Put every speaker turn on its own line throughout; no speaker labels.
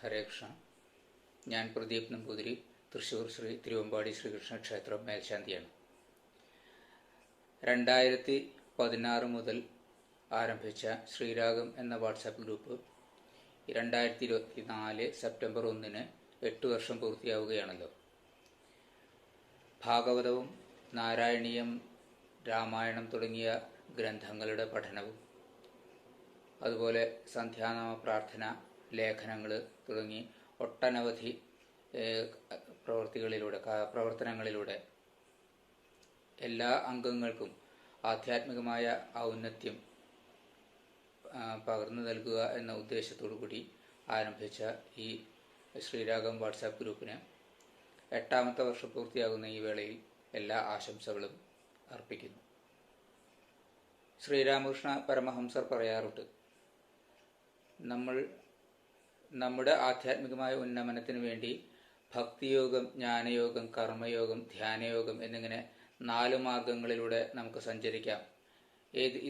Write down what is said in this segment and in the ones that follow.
ഹരേ കൃഷ്ണ. ഞാൻ പ്രദീപ് നമ്പൂതിരി, തൃശ്ശൂർ ശ്രീ തിരുവമ്പാടി ശ്രീകൃഷ്ണ ക്ഷേത്രം മേൽശാന്തിയാണ്. 2016 മുതൽ ആരംഭിച്ച ശ്രീരാഗം എന്ന വാട്സാപ്പ് ഗ്രൂപ്പ് 2024 സെപ്റ്റംബർ 1 8 വർഷം പൂർത്തിയാവുകയാണല്ലോ. ഭാഗവതവും നാരായണീയം, രാമായണം തുടങ്ങിയ ഗ്രന്ഥങ്ങളുടെ പഠനവും അതുപോലെ സന്ധ്യാനാമ പ്രാർത്ഥന, ലേഖനങ്ങൾ തുടങ്ങി ഒട്ടനവധി പ്രവർത്തനങ്ങളിലൂടെ എല്ലാ അംഗങ്ങൾക്കും ആധ്യാത്മികമായ ഔന്നത്യം പകർന്നു നൽകുക എന്ന ഉദ്ദേശത്തോടു കൂടി ആരംഭിച്ച ഈ ശ്രീരാഗം വാട്സാപ്പ് ഗ്രൂപ്പിന് 8ാമത്തെ വർഷം പൂർത്തിയാകുന്ന ഈ വേളയിൽ എല്ലാ ആശംസകളും അർപ്പിക്കുന്നു. ശ്രീരാമകൃഷ്ണ പരമഹംസർ പറയാറുണ്ട്, നമ്മുടെ ആധ്യാത്മികമായ ഉന്നമനത്തിന് വേണ്ടി ഭക്തിയോഗം, ജ്ഞാനയോഗം, കർമ്മയോഗം, ധ്യാനയോഗം എന്നിങ്ങനെ 4 മാർഗങ്ങളിലൂടെ നമുക്ക് സഞ്ചരിക്കാം.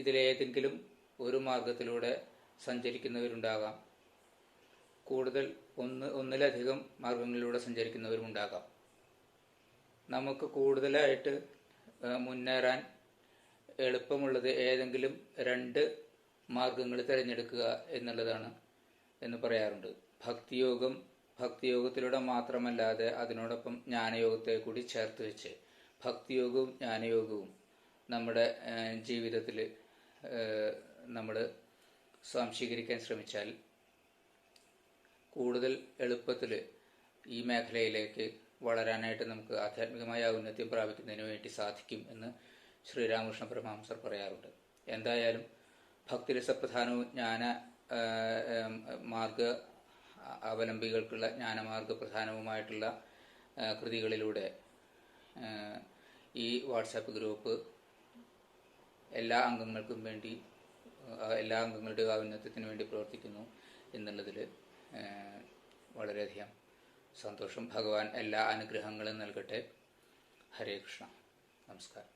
ഇതിലേതെങ്കിലും ഒരു മാർഗത്തിലൂടെ സഞ്ചരിക്കുന്നവരുണ്ടാകാം, ഒന്നിലധികം മാർഗങ്ങളിലൂടെ സഞ്ചരിക്കുന്നവരുമുണ്ടാകാം. നമുക്ക് കൂടുതലായിട്ട് മുന്നേറാൻ എളുപ്പമുള്ളത് ഏതെങ്കിലും 2 മാർഗങ്ങൾ തിരഞ്ഞെടുക്കുക എന്നുള്ളതാണ് എന്ന് പറയാറുണ്ട്. ഭക്തിയോഗത്തിലൂടെ മാത്രമല്ലാതെ അതിനോടൊപ്പം ജ്ഞാനയോഗത്തെ കൂടി ചേർത്ത് വെച്ച് ഭക്തിയോഗവും ജ്ഞാനയോഗവും നമ്മുടെ ജീവിതത്തിൽ നമ്മൾ സ്വാംശീകരിക്കാൻ ശ്രമിച്ചാൽ കൂടുതൽ എളുപ്പത്തിൽ ഈ മേഖലയിലേക്ക് വളരാനായിട്ട് നമുക്ക് ആധ്യാത്മികമായ ഔന്നത്യം പ്രാപിക്കുന്നതിന് വേണ്ടി സാധിക്കും എന്ന് ശ്രീരാമകൃഷ്ണ പരമഹംസർ പറയാറുണ്ട്. എന്തായാലും ഭക്തിരസപ്രധാനവും മാർഗ അവലംബികൾക്കുള്ള ജ്ഞാനമാർഗ പ്രധാനവുമായിട്ടുള്ള കൃതികളിലൂടെ ഈ വാട്സാപ്പ് ഗ്രൂപ്പ് എല്ലാ അംഗങ്ങൾക്കും വേണ്ടി, എല്ലാ അംഗങ്ങളുടെ ഔന്നത്യത്തിന് വേണ്ടി പ്രവർത്തിക്കുന്നു എന്നുള്ളതിൽ വളരെയധികം സന്തോഷം. ഭഗവാൻ എല്ലാ അനുഗ്രഹങ്ങളും നൽകട്ടെ. ഹരേ കൃഷ്ണ. നമസ്കാരം.